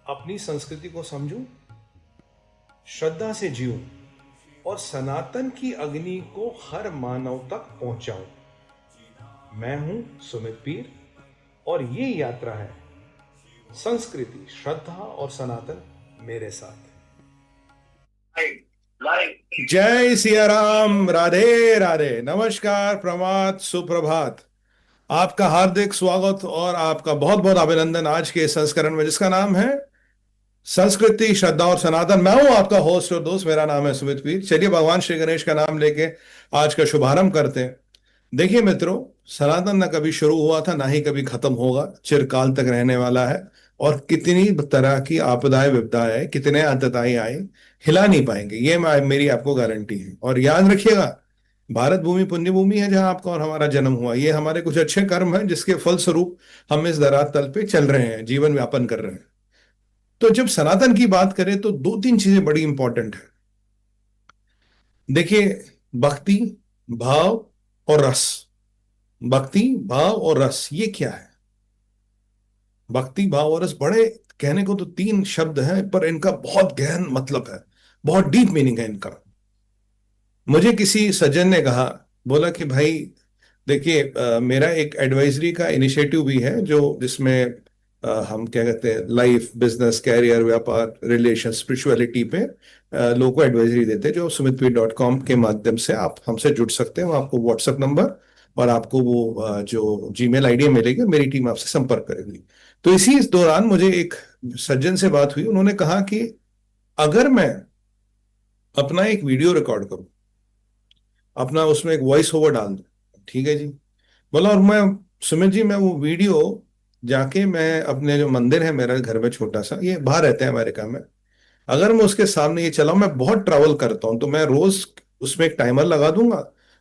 अपनी संस्कृति को समझूं, श्रद्धा से जीऊं और सनातन की अग्नि को हर मानव तक पहुंचाऊं। मैं हूं सुमित पीर और ये यात्रा है संस्कृति, श्रद्धा और सनातन मेरे साथ। जय सिया राम, राधे राधे, नमस्कार, प्रमाद, सुप्रभात। आपका हार्दिक स्वागत और आपका बहुत बहुत अभिनंदन आज के संस्करण में, जिसका नाम है संस्कृति, श्रद्धा और सनातन। मैं हूं आपका होस्ट और दोस्त, मेरा नाम है सुमित पीर। चलिए भगवान श्री गणेश का नाम लेके आज का शुभारंभ करते हैं। देखिए मित्रों, सनातन ना कभी शुरू हुआ था, ना ही कभी खत्म होगा, चिरकाल तक रहने वाला है। और कितनी तरह की आपदाएं विपदाएं, कितने आतताएं आए, हिला नहीं पाएंगे, ये मेरी आपको गारंटी है। और याद रखिएगा, भारत भूमि पुण्य भूमि है जहां आपका और हमारा जन्म हुआ। ये हमारे कुछ अच्छे कर्म हैं जिसके फलस्वरूप हम इस धरातल पे चल रहे हैं, जीवन व्यापन कर रहे हैं। तो जब सनातन की बात करें तो दो तीन चीजें बड़ी इंपॉर्टेंट है। देखिए, भक्ति, भाव और रस। भक्ति, भाव और रस, ये क्या है? भक्ति, भाव और रस, बड़े कहने को तो तीन शब्द हैं, पर इनका बहुत गहन मतलब है, बहुत डीप मीनिंग है इनका। मुझे किसी सज्जन ने कहा, बोला कि भाई देखिए, मेरा एक एडवाइजरी का इनिशिएटिव भी है, जो जिसमें हम क्या कहते हैं, लाइफ, बिजनेस, कैरियर, व्यापार, रिलेशन, स्पिरिचुअलिटी पे लोगों को एडवाइजरी देते हैं। जो sumitpir.com के माध्यम से आप हमसे जुड़ सकते हैं। वो आपको व्हाट्सएप नंबर और आपको वो जो जीमेल आईडी मिलेगी, मेरी टीम आपसे संपर्क करेगी। तो इसी इस दौरान मुझे एक सज्जन से बात हुई। उन्होंने कहा कि अगर मैं अपना एक वीडियो रिकॉर्ड करूं, अपना उसमें एक वॉइस ओवर डाल दूं, ठीक है जी, बोला, और मैं, सुमित जी, मैं वो वीडियो जाके मैं अपने जो मंदिर है मेरा घर में छोटा सा, ये बाहर रहते हैं अमेरिका में, अगर मैं उसके सामने ये चलाऊं, मैं बहुत ट्रैवल करता हूं, तो मैं रोज उसमें एक टाइमर लगा दूंगा,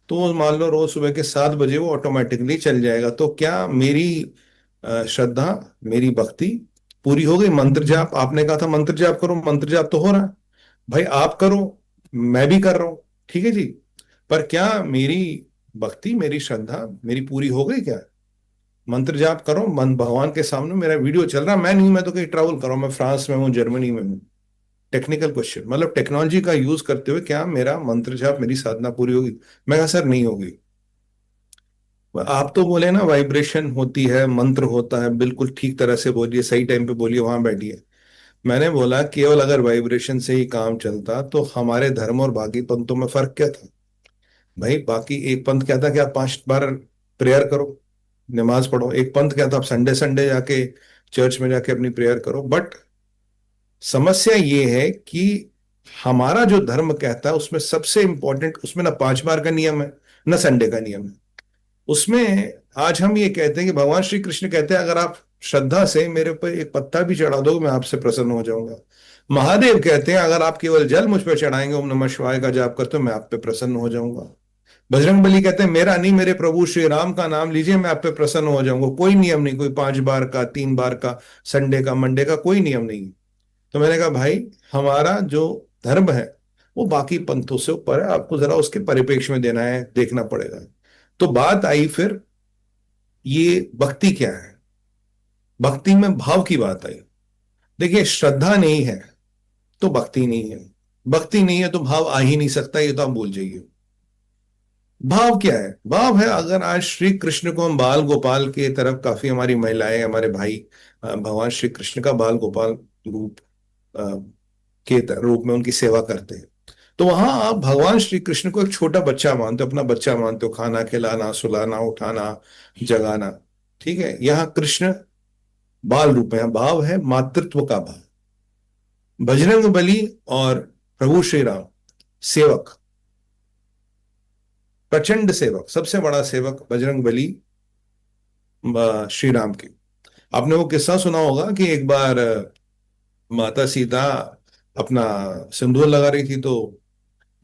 तो वो मान लो रोज सुबह के 7 बजे वो ऑटोमेटिकली चल जाएगा। तो क्या मेरी श्रद्धा, मेरी भक्ति पूरी हो गई? मंत्र जाप, आपने कहा था मंत्र जाप करो, मंत्र जाप तो हो रहा है भाई, आप करो, मैं भी कर रहा हूं, ठीक है जी। पर क्या मेरी भक्ति, मेरी श्रद्धा मेरी पूरी हो गई क्या? मंत्र जाप करो, मन भगवान के सामने, मेरा वीडियो चल रहा, मैं नहीं, मैं तो कहीं ट्रैवल कर रहा हूं, मैं फ्रांस में हूँ, जर्मनी में हूँ। टेक्निकल क्वेश्चन, मतलब टेक्नोलॉजी का यूज करते हुए क्या मेरा मंत्र जाप, मेरी साधना पूरी होगी? मैं कहा सर नहीं होगी। आप तो बोले ना वाइब्रेशन होती है, मंत्र होता है, बिल्कुल ठीक तरह से बोलिए, सही टाइम पे बोलिए, वहां बैठिए। मैंने बोला केवल अगर वाइब्रेशन से ही काम चलता तो हमारे धर्म और बाकी पंथों में फर्क क्या था? भाई बाकी एक पंथ कहता कि आप 5 बार प्रेयर करो, नमाज पढ़ो। एक पंथ कहता आप संडे संडे जाके चर्च में जाके अपनी प्रेयर करो। बट समस्या ये है कि हमारा जो धर्म कहता है उसमें सबसे इंपॉर्टेंट, उसमें ना 5 बार का नियम है, ना संडे का नियम है। उसमें आज हम ये कहते हैं कि भगवान श्री कृष्ण कहते हैं अगर आप श्रद्धा से मेरे ऊपर एक पत्ता भी चढ़ा दो, मैं आपसे प्रसन्न हो जाऊंगा। महादेव कहते हैं अगर आप केवल जल मुझ पर चढ़ाएंगे, ओम नमः शिवाय का जाप करते हो, मैं आप पे प्रसन्न हो जाऊंगा। बजरंग बली कहते हैं मेरा नहीं, मेरे प्रभु श्री राम का नाम लीजिए, मैं आप पे प्रसन्न हो जाऊंगा। कोई नियम नहीं, कोई 5 बार का, 3 बार का, संडे का, मंडे का, कोई नियम नहीं। तो मैंने कहा भाई, हमारा जो धर्म है वो बाकी पंथों से ऊपर है, आपको जरा उसके परिप्रेक्ष्य में देना है, देखना पड़ेगा। तो बात आई फिर, ये भक्ति क्या है? भक्ति में भाव की बात आई। देखिए, श्रद्धा नहीं है तो भक्ति नहीं है, भक्ति नहीं है तो भाव आ ही नहीं सकता, ये तो आप भूल जाइए। भाव क्या है? भाव है, अगर आज श्री कृष्ण को हम बाल गोपाल के तरफ, काफी हमारी महिलाएं, हमारे भाई भगवान श्री कृष्ण का बाल गोपाल रूप के रूप में उनकी सेवा करते हैं, तो वहां आप भगवान श्री कृष्ण को एक छोटा बच्चा मानते हो, अपना बच्चा मानते हो, खाना खिलाना, सुलाना, उठाना, जगाना, ठीक है। यहाँ कृष्ण बाल रूप में, भाव है मातृत्व का भाव। बजरंग बली और प्रभु श्री राम सेवक, प्रचंड सेवक, सबसे बड़ा सेवक बजरंग बली श्री राम के। आपने वो किस्सा सुना होगा कि एक बार माता सीता अपना सिंदूर लगा रही थी, तो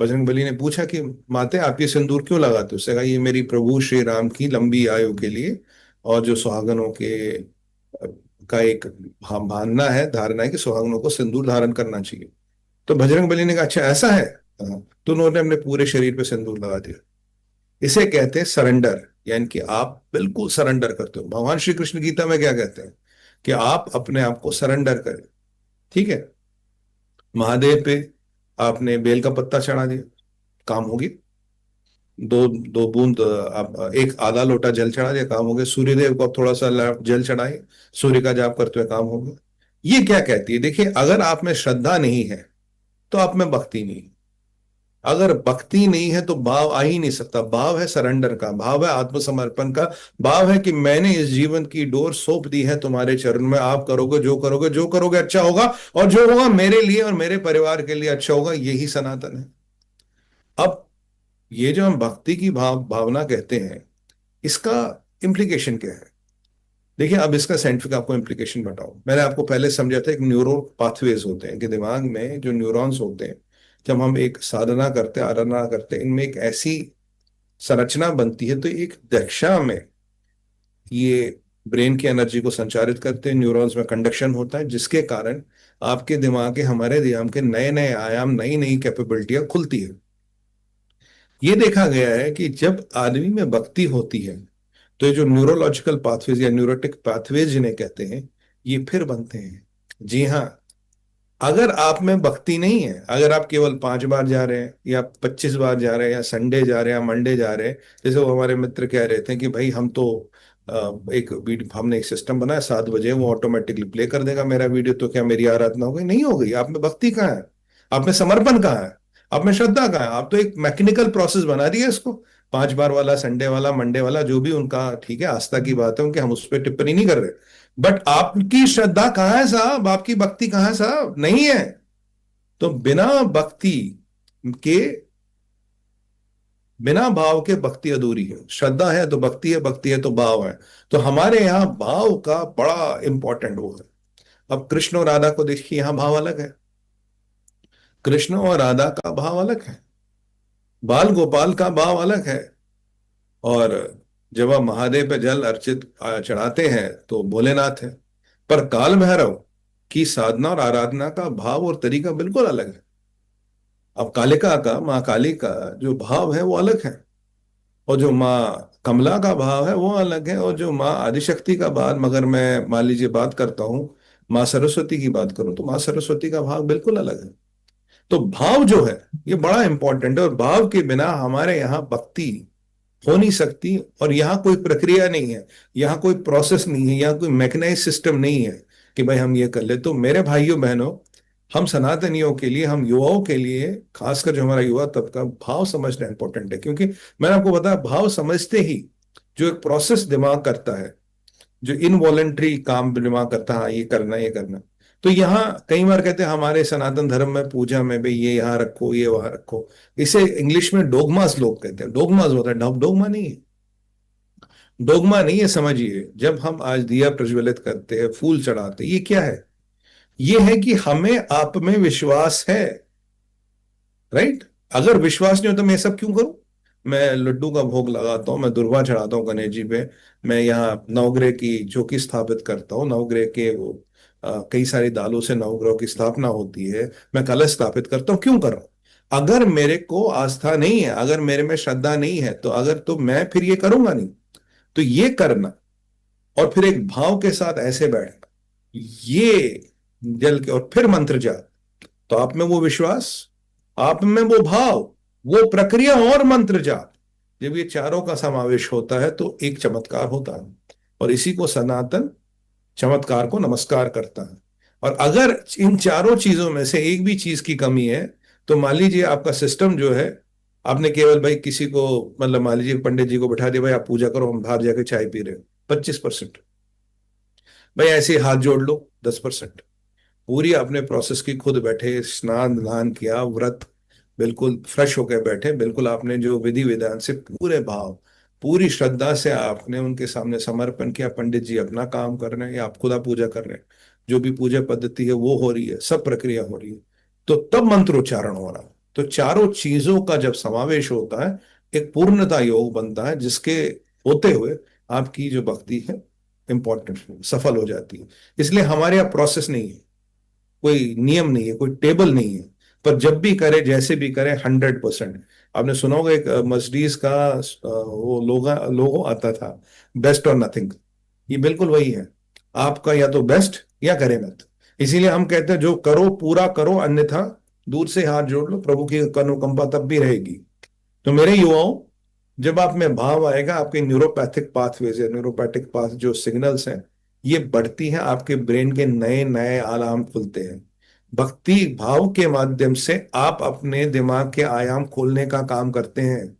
बजरंग बली ने पूछा कि माते आप ये सिंदूर क्यों लगाते हो? उसने कहा ये मेरी प्रभु श्री राम की लंबी आयु के लिए, और जो सुहागनों के का एक मानना है, धारणा है कि सुहागनों को सिंदूर धारण करना चाहिए। तो बजरंग बली ने कहा अच्छा ऐसा है? हाँ। तो उन्होंने अपने पूरे शरीर पे सिंदूर लगा दिया। इसे कहते हैं सरेंडर, यानी कि आप बिल्कुल सरेंडर करते हो। भगवान श्री कृष्ण गीता में क्या कहते हैं कि आप अपने आप को सरेंडर करें। ठीक है, महादेव पे आपने बेल का पत्ता चढ़ा दिया, काम हो गया। दो दो बूंद आप एक आधा लोटा जल चढ़ा दिया, काम हो गया। सूर्यदेव को आप थोड़ा सा जल चढ़ाए, सूर्य का जाप करते हुए, काम हो गया। ये क्या कहती है? देखिए, अगर आप में श्रद्धा नहीं है तो आप में भक्ति नहीं है। अगर भक्ति नहीं है तो भाव आ ही नहीं सकता। भाव है सरेंडर का, भाव है आत्मसमर्पण का, भाव है कि मैंने इस जीवन की डोर सौंप दी है तुम्हारे चरण में, आप करोगे जो करोगे, जो करोगे अच्छा होगा, और जो होगा मेरे लिए और मेरे परिवार के लिए अच्छा होगा। यही सनातन है। अब ये जो हम भक्ति की भावना कहते हैं, इसका इम्प्लीकेशन क्या है? देखिए, अब इसका साइंटिफिक आपको इम्प्लीकेशन बताऊं। मैंने आपको पहले समझा था, एक न्यूरो पाथवेज होते हैं कि दिमाग में जो न्यूरॉन्स होते हैं, जब हम एक साधना करते हैं, आराधना करते हैं, इनमें एक ऐसी संरचना बनती है, तो एक दक्षा में ये ब्रेन की एनर्जी को संचारित करते हैं, न्यूरॉन्स में कंडक्शन होता है, जिसके कारण आपके दिमाग के, हमारे दिमाग के नए नए आयाम, नई नई कैपेबिलिटियां खुलती है। ये देखा गया है कि जब आदमी में भक्ति होती है, तो ये जो न्यूरोलॉजिकल पाथवेज या न्यूरोटिक पाथवेज जिन्हें कहते हैं, ये फिर बनते हैं। जी हाँ, अगर आप में भक्ति नहीं है, अगर आप केवल 5 बार जा रहे हैं या 25 बार जा रहे हैं या संडे जा रहे हैं या मंडे जा रहे हैं, जैसे वो हमारे मित्र कह रहे थे कि भाई हम तो एक वीडियो, हमने एक सिस्टम बनाया, 7 बजे वो ऑटोमेटिकली प्ले कर देगा मेरा वीडियो, तो क्या मेरी आराधना हो गई? नहीं हो गई। आप में भक्ति कहाँ है? आप में समर्पण कहाँ है? आप में श्रद्धा कहाँ है? आप तो एक मैकेनिकल प्रोसेस बना दिया इसको। 5 बार वाला, संडे वाला, मंडे वाला, जो भी उनका, ठीक है, आस्था की बात है उनकी, हम उस पर टिप्पणी नहीं कर रहे। बट आपकी श्रद्धा कहाँ है साहब? आपकी भक्ति कहाँ है साहब? नहीं है। तो बिना भक्ति के, बिना भाव के भक्ति अधूरी है। श्रद्धा है तो भक्ति है, भक्ति है तो भाव है। तो हमारे यहाँ भाव का बड़ा इंपॉर्टेंट वो है। अब कृष्ण और राधा को देखिए, यहाँ भाव अलग है। कृष्ण और राधा का भाव अलग है, बाल गोपाल का भाव अलग है। और जब आप महादेव पे जल अर्चित चढ़ाते हैं तो भोलेनाथ है। पर काल भैरव की साधना और आराधना का भाव और तरीका बिल्कुल अलग है। अब कालिका का, माँ काली का जो भाव है वो अलग है, और जो माँ कमला का भाव है वो अलग है, और जो माँ आदिशक्ति का भाव, मगर मैं मान लीजिए बात करता हूँ, माँ सरस्वती की बात करूं तो माँ सरस्वती का भाव बिल्कुल अलग है। तो भाव जो है ये बड़ा इंपॉर्टेंट है, और भाव के बिना हमारे यहाँ भक्ति हो नहीं सकती। और यहाँ कोई प्रक्रिया नहीं है, यहाँ कोई प्रोसेस नहीं है, यहाँ कोई मैकेनाइज सिस्टम नहीं है कि भाई हम ये कर ले। तो मेरे भाइयों बहनों, हम सनातनियों के लिए, हम युवाओं के लिए, खासकर जो हमारा युवा तबका, भाव समझना इंपॉर्टेंट है। क्योंकि मैंने आपको बताया, भाव समझते ही जो एक प्रोसेस दिमाग करता है, जो इनवॉलेंट्री काम दिमाग करता है, हाँ, ये करना, ये करना। तो यहाँ कई बार कहते हैं हमारे सनातन धर्म में, पूजा में, भाई ये यहाँ रखो, ये वहां रखो। इसे इंग्लिश में डोगमास लोग कहते हैं। डोगमास होता है, डोगमा नहीं है। डोगमा नहीं है, समझिए। जब हम आज दिया प्रज्वलित करते हैं, फूल चढ़ाते हैं, ये क्या है? ये है कि हमें आप में विश्वास है। राइट? अगर विश्वास नहीं हो तो मैं ये सब क्यों करूं? मैं लड्डू का भोग लगाता हूँ, मैं दुर्वा चढ़ाता हूँ गणेश जी पे, मैं यहाँ नवग्रह की चौकी स्थापित करता हूँ, नवग्रह के वो कई सारी दालों से नवग्रह की स्थापना होती है, मैं कलश स्थापित करता हूँ, क्यों कर रहा हूँ? अगर मेरे को आस्था नहीं है, अगर मेरे में श्रद्धा नहीं है, तो अगर, तो मैं फिर ये करूंगा नहीं। तो ये करना, और फिर एक भाव के साथ ऐसे बैठना, ये जल के, और फिर मंत्र जाप, तो आप में वो विश्वास, आप में वो भाव, वो प्रक्रिया और मंत्र जाप, जब ये चारों का समावेश होता है तो एक चमत्कार होता है। और इसी को सनातन चमत्कार को नमस्कार करता है। और अगर इन चारों चीजों में से एक भी चीज की कमी है, तो मान लीजिए आपका सिस्टम जो है, आपने केवल भाई किसी को, मतलब मान लीजिए पंडित जी को बैठा दिया, भाई आप पूजा करो, हम बाहर जाके चाय पी रहे हो, 25%। भाई ऐसे ही हाथ जोड़ लो, 10%। पूरी अपने प्रोसेस की खुद बैठे, स्नान दान किया, व्रत, बिल्कुल फ्रेश होकर बैठे, बिल्कुल आपने जो विधि विधान से, पूरे भाव, पूरी श्रद्धा से आपने उनके सामने समर्पण किया। पंडित जी अपना काम कर रहे हैं या आप खुदा पूजा कर रहे हैं, जो भी पूजा पद्धति है वो हो रही है, सब प्रक्रिया हो रही है, तो तब मंत्रोच्चारण हो रहा है। तो चारों चीजों का जब समावेश होता है, एक पूर्णता योग बनता है, जिसके होते हुए आपकी जो भक्ति है इंपॉर्टेंट, सफल हो जाती है। इसलिए हमारे यहाँ प्रोसेस नहीं है, कोई नियम नहीं है, कोई टेबल नहीं है, पर जब भी करे, जैसे भी करे, 100%। आपने सुना होगा एक मर्सिडीज का वो लोगो लोगो आता था, बेस्ट और नथिंग। ये बिल्कुल वही है। आपका या तो बेस्ट या करे मत, इसीलिए हम कहते हैं जो करो पूरा करो, अन्यथा दूर से हाथ जोड़ लो, प्रभु की अनुकंपा तब भी रहेगी। तो मेरे युवाओं, जब आप में भाव आएगा, आपके न्यूरोपैथिक पाथवेज है, न्यूरोपैथिक पाथ जो सिग्नल्स हैं, ये बढ़ती हैं, आपके ब्रेन के नए नए आयाम खुलते हैं। भक्ति भाव के माध्यम से आप अपने दिमाग के आयाम खोलने का काम करते हैं,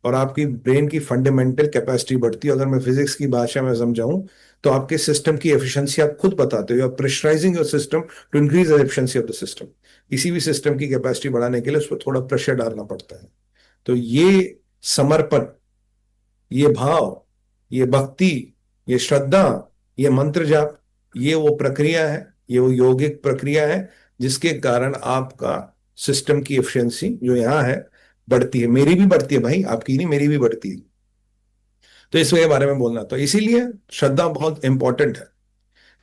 और आपकी ब्रेन की फंडामेंटल कैपेसिटी बढ़ती है। अगर मैं फिजिक्स की भाषा में समझाऊं, तो आपके सिस्टम की एफिशिएंसी आप खुद बताते हो, pressurising your system to increase the efficiency of the system. किसी भी सिस्टम की कैपेसिटी बढ़ाने के लिए उस पर थोड़ा प्रेशर डालना पड़ता है। तो ये समर्पण, ये भाव, ये भक्ति, ये श्रद्धा, ये मंत्र जाप, ये वो प्रक्रिया है, ये वो यौगिक प्रक्रिया है, जिसके कारण आपका सिस्टम की एफिशिएंसी जो यहाँ है बढ़ती है। मेरी भी बढ़ती है भाई, आपकी नहीं, मेरी भी बढ़ती है। तो इसके बारे में बोलना, तो इसीलिए श्रद्धा बहुत इंपॉर्टेंट है।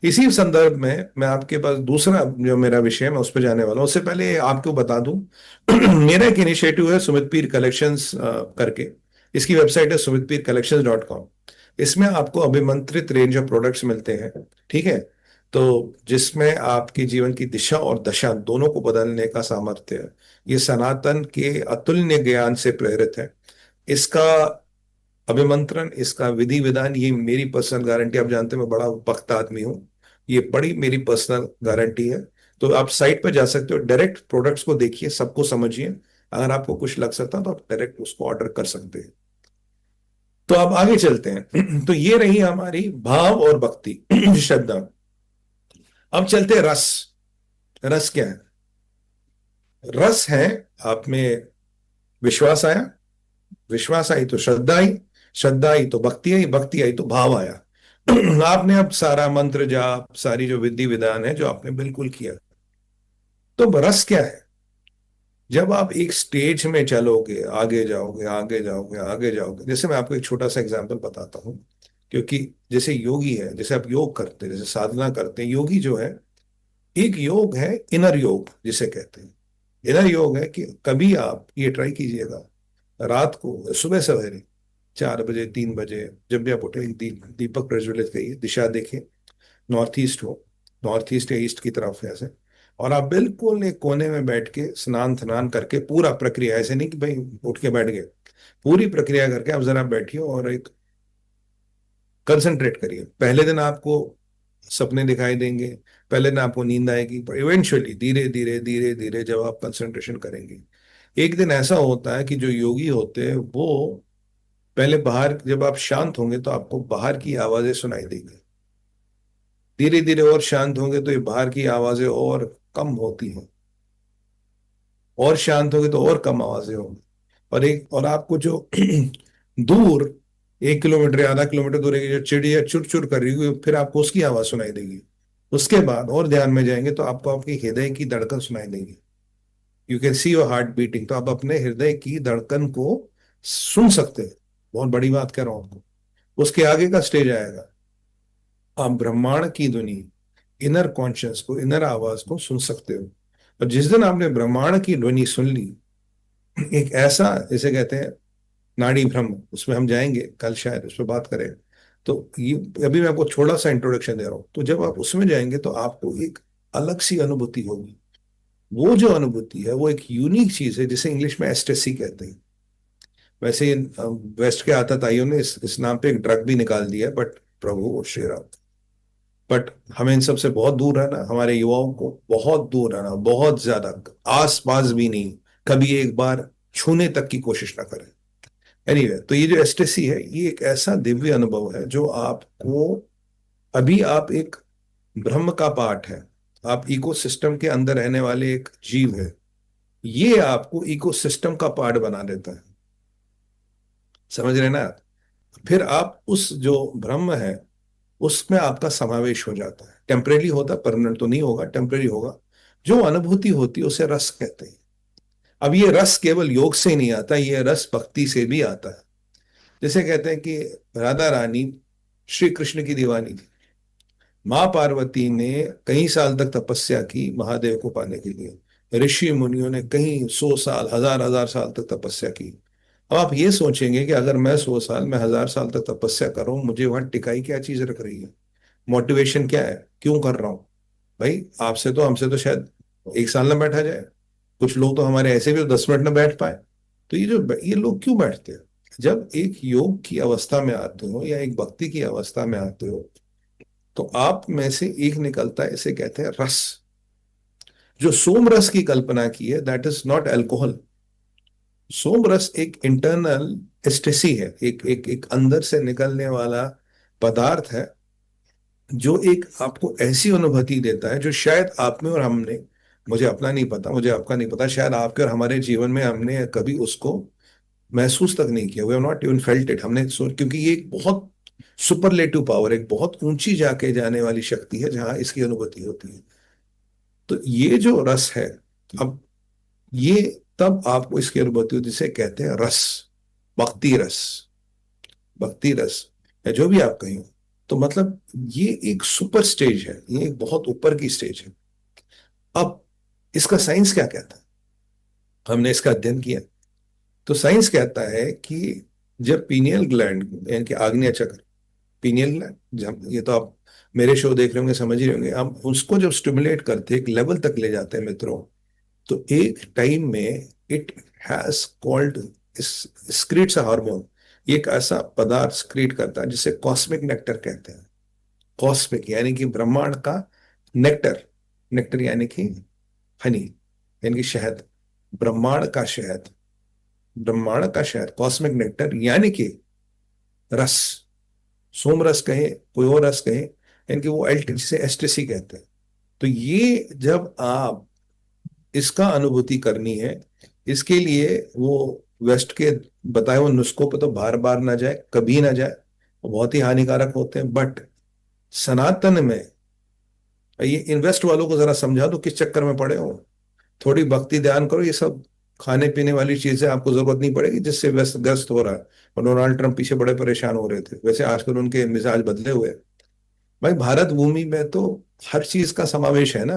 इसी संदर्भ में मैं आपके पास दूसरा जो मेरा विषय है, मैं उस पर जाने वाला हूं। उससे पहले आपको बता दूं, मेरा एक इनिशिएटिव है सुमित पीर कलेक्शंस करके। इसकी वेबसाइट है sumitpircollections.com। इसमें आपको अभिमंत्रित रेंज ऑफ प्रोडक्ट्स मिलते हैं, ठीक है। तो जिसमें आपके जीवन की दिशा और दशा दोनों को बदलने का सामर्थ्य है। ये सनातन के अतुल्य ज्ञान से प्रेरित है। इसका अभिमंत्रण, इसका विधि विधान, ये मेरी पर्सनल गारंटी। आप जानते हैं मैं बड़ा वक्त आदमी हूँ, ये बड़ी मेरी पर्सनल गारंटी है। तो आप साइट पर जा सकते हो, डायरेक्ट प्रोडक्ट्स को देखिए, सबको समझिए। अगर आपको कुछ लग सकता है तो आप डायरेक्ट उसको ऑर्डर कर सकते हैं। तो अब आगे चलते हैं। तो ये रही हमारी भाव और भक्ति, श्रद्धा। अब चलते हैं रस। रस क्या है? रस है, आप में विश्वास आया, विश्वास आई तो श्रद्धा आई, श्रद्धा आई तो भक्ति आई, भक्ति आई तो भाव आया। आपने अब सारा मंत्र जाप, सारी जो विधि विधान है जो आपने बिल्कुल किया। तो रस क्या है? जब आप एक स्टेज में चलोगे, आगे जाओगे, आगे जाओगे, आगे जाओगे। जैसे मैं आपको एक छोटा सा एग्जांपल बताता हूँ, क्योंकि जैसे योगी है, जैसे आप योग करते हैं, जैसे साधना करते हैं, योगी जो है, एक योग है इनर योग जिसे कहते हैं। इनर योग है कि कभी आप ये ट्राई कीजिएगा, रात को सुबह सवेरे 4 बजे, 3 बजे, जब भी आप उठे, एक दीपक प्रज्वलित करिए, दिशा देखें, नॉर्थ ईस्ट हो, नॉर्थ ईस्ट या ईस्ट की तरफ है ऐसे। और आप बिल्कुल एक कोने में बैठ के स्नान स्नान करके, पूरा प्रक्रिया, ऐसे नहीं कि भाई उठ के बैठ गए, पूरी प्रक्रिया करके आप जरा बैठिए और एक कंसंट्रेट करिए। पहले दिन आपको सपने दिखाई देंगे, पहले दिन आपको नींद आएगी, पर इवेंचुअली धीरे धीरे धीरे धीरे जब आप कंसंट्रेशन करेंगे, एक दिन ऐसा होता है कि जो योगी होते हैं वो पहले बाहर, जब आप शांत होंगे तो आपको बाहर की आवाजें सुनाई देंगी, धीरे धीरे और शांत होंगे तो ये बाहर की आवाजें और कम होती हैं, और शांत होंगे तो और कम आवाजें होंगी। और आपको जो दूर 1 किलोमीटर या आधा किलोमीटर दूर एक जो चिड़िया चुर चुर कर रही होगी, फिर आपको उसकी आवाज सुनाई देगी। उसके बाद और ध्यान में जाएंगे तो आपको आपके हृदय की धड़कन सुनाई देगी। You can see your heart beating. तो आप अपने हृदय की धड़कन को सुन सकते हैं। बहुत बड़ी बात कह रहा हूं आपको। उसके आगे का स्टेज आएगा, आप ब्रह्मांड की ध्वनि, इनर कॉन्शियस को, इनर आवाज को सुन सकते हो। और जिस दिन आपने ब्रह्मांड की ध्वनि सुन ली, एक ऐसा, जैसे कहते हैं नाड़ी ब्रह्म, उसमें हम जाएंगे कल, शायद उस पर बात करें। तो ये अभी मैं आपको थोड़ा सा इंट्रोडक्शन दे रहा हूं। तो जब आप उसमें जाएंगे तो आपको एक अलग सी अनुभूति होगी। वो जो अनुभूति है वो एक यूनिक चीज है, जिसे इंग्लिश में एस्टेसी कहते हैं। वैसे वेस्ट के आतताइयों ने इस नाम पे एक ड्रग भी निकाल दिया, but Prabhu Shri Ram. But हमें इन सब से बहुत दूर रहना, हमारे युवाओं को बहुत दूर रहना, बहुत ज्यादा, आस पास भी नहीं, कभी एक बार छूने तक की कोशिश ना करें। एनीवे, तो ये जो एस्टेसी है, ये एक ऐसा दिव्य अनुभव है जो आपको, अभी आप एक ब्रह्म का पार्ट है, आप इकोसिस्टम के अंदर रहने वाले एक जीव है, ये आपको इकोसिस्टम का पार्ट बना देता है। समझ रहे ना आप? फिर आप उस जो ब्रह्म है उसमें आपका समावेश हो जाता है। टेम्परेरी होता, परमानेंट तो नहीं होगा, टेम्परेरी होगा। जो अनुभूति होती है उसे रस कहते हैं। अब ये रस केवल योग से ही नहीं आता, ये रस भक्ति से भी आता है। जैसे कहते हैं कि राधा रानी श्री कृष्ण की दीवानी थी। माँ पार्वती ने कई साल तक तपस्या की महादेव को पाने के लिए, ऋषि मुनियों ने कई 100 साल, हजार हजार साल तक तपस्या की। अब आप ये सोचेंगे कि अगर मैं 100 साल, मैं 1000 साल तक तपस्या कर रहा हूं, मुझे वहां टिकाई क्या चीज रख रही है, मोटिवेशन क्या है, क्यों कर रहा हूं? भाई आपसे तो हमसे तो शायद 1 साल ना बैठा जाए, कुछ लोग तो हमारे ऐसे भी 10 मिनट ना बैठ पाए। तो ये लोग क्यों बैठते हैं? जब एक योग की अवस्था में आते हो या एक भक्ति की अवस्था में आते हो, तो आप में से एक निकलता है, इसे कहते हैं रस। जो सोम रस की कल्पना की है, दैट इज नॉट अल्कोहल। सोम रस एक इंटरनल एस्टेसी है, एक एक एक अंदर से निकलने वाला पदार्थ है, जो एक आपको ऐसी अनुभूति देता है जो शायद आप में और हमने, मुझे अपना नहीं पता, मुझे आपका नहीं पता, शायद आपके और हमारे जीवन में हमने कभी उसको महसूस तक नहीं किया। We have not even felt it. हमने सोच, क्योंकि ये एक बहुत सुपरलेटिव पावर, एक बहुत ऊंची जाके जाने वाली शक्ति है जहां इसकी अनुभूति होती है। तो ये जो रस है, अब ये तब आपको इसकी अनुभूति होती है, जिसे कहते हैं रस, भक्ति रस, भक्ति रस, या जो भी आप कहें। तो मतलब ये एक सुपर स्टेज है, ये एक बहुत ऊपर की स्टेज है। अब इसका साइंस क्या कहता है? हमने इसका अध्ययन किया। तो साइंस कहता है कि जब पीनियल ग्लैंड यानी कि आग्नेय चक्र, पीनियल ग्लैंड, जब ये तो आप मेरे शो देख रहे होंगे, समझ ही रहे होंगे, हम उसको जब स्टिमुलेट करते हैं, एक लेवल तक ले जाते हैं मित्रों, तो एक टाइम में इट हैज कॉल्ड, स्क्रीट्स हार्मोन, एक ऐसा पदार्थ स्क्रीट करता है जिसे कॉस्मिक नेक्टर कहते हैं। कॉस्मिक यानी कि ब्रह्मांड का नेक्टर, नेक्टर यानी कि हनी, यानी कि शहद, ब्रह्मांड का शहद, ब्रह्मांड का शहद, कॉस्मिक नेक्टर यानी कि रस, सोम रस कहे, कोई और रस कहे, यानी कि वो एल्ट जिसे एस्टेसी कहते हैं। तो ये जब आप इसका अनुभूति करनी है, इसके लिए वो वेस्ट के बताए हुए नुस्खों पे तो बार बार ना जाए, कभी ना जाए, वो बहुत ही हानिकारक होते हैं। बट सनातन में, ये इन्वेस्ट वालों को जरा समझा दो किस चक्कर में पड़े हो। थोड़ी भक्ति ध्यान करो, ये सब खाने पीने वाली चीजें आपको जरूरत नहीं पड़ेगी, जिससे व्यस्त ग्रस्त हो रहा है। और डोनाल्ड ट्रंप पीछे बड़े परेशान हो रहे थे, वैसे आजकल उनके मिजाज बदले हुए हैं। भाई भारत भूमि में तो हर चीज का समावेश है ना।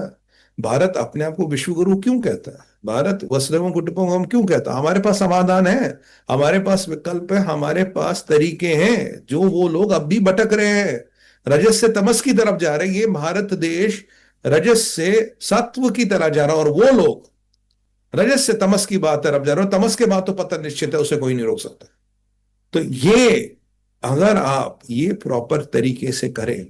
भारत अपने आप को विश्व गुरु क्यों कहता है? भारत वसुदेव कुटुंबकम क्यों कहता है? हमारे पास समाधान है, हमारे पास विकल्प है, हमारे पास तरीके हैं, जो वो लोग अब भी भटक रहे हैं, रजस से तमस की तरफ जा रहे हैं। ये भारत देश रजस से सत्व की तरफ जा रहा है, और वो लोग रजस से तमस की बात तरफ जा रहे हो। तमस के बाद तो पतन निश्चित है, उसे कोई नहीं रोक सकता। तो ये, अगर आप ये प्रॉपर तरीके से करें,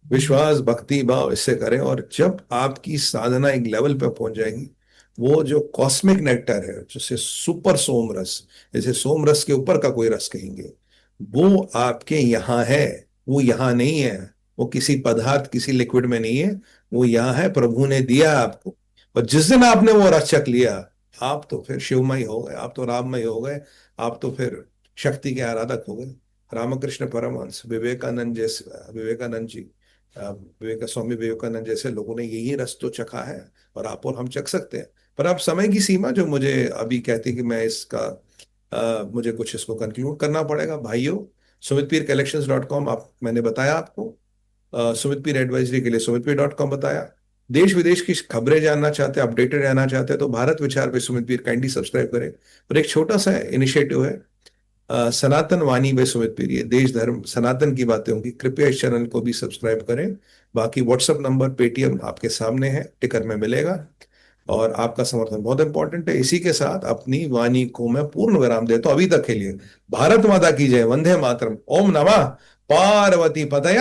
विश्वास भक्ति भाव इससे करें, और जब आपकी साधना एक लेवल पे पहुंच जाएगी, वो जो कॉस्मिक नेक्टर है, जैसे सुपर सोम रस, जैसे सोम रस के ऊपर का कोई रस कहेंगे, वो आपके यहाँ है, वो यहाँ नहीं है, वो किसी पदार्थ किसी लिक्विड में नहीं है, वो यहाँ है, प्रभु ने दिया आपको। और जिस दिन आपने वो रस चख लिया, आप तो फिर शिवमय हो गए, आप तो राममय हो गए, आप तो फिर शक्ति के आराधक हो गए। रामकृष्ण परमहंस, विवेकानंद जैसे, विवेकानंद जी, स्वामी विवेकानंद जैसे लोगों ने यही रस तो चखा है, और आप और हम चख सकते हैं। पर अब समय की सीमा जो मुझे अभी कहती कि मैं इसका, मुझे कुछ इसको कंक्लूड करना पड़ेगा भाइयों। sumitpircollections.com, आप, मैंने बताया आपको, सुमित पीर एडवाइजरी के लिए sumitpir.com बताया। देश विदेश की खबरें जानना चाहते हैं, अपडेटेड रहना चाहते हैं, तो भारत विचार पे सुमित पीर काइंडली सब्सक्राइब करें। और एक छोटा सा इनिशिएटिव है, सनातन वाणी में सुमित पीर, ये देश धर्म सनातन की बातें होंगी, कृपया इस चैनल को भी सब्सक्राइब करें। बाकी व्हाट्सएप नंबर, पेटीएम आपके सामने है, टिकर में मिलेगा, और आपका समर्थन बहुत इंपॉर्टेंट है। इसी के साथ अपनी वाणी को मैं पूर्ण विराम देता हूं अभी तक के लिए। भारत माता की जय, वंदे मातरम, ओम नमः पार्वती पतय,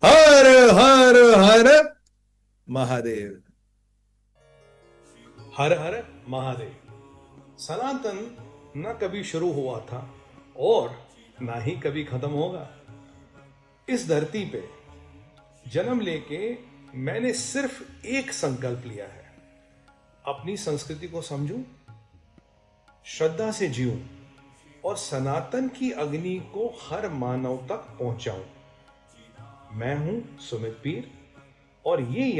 हर हर हर महादेव, हर हर महादेव। सनातन न कभी शुरू हुआ था और ना ही कभी खत्म होगा। इस धरती पे जन्म लेके मैंने सिर्फ एक संकल्प लिया है, अपनी संस्कृति को समझूं, श्रद्धा से जीऊं, और सनातन की अग्नि को हर मानव तक पहुंचाऊं। मैं हूं सुमित पीर, और ये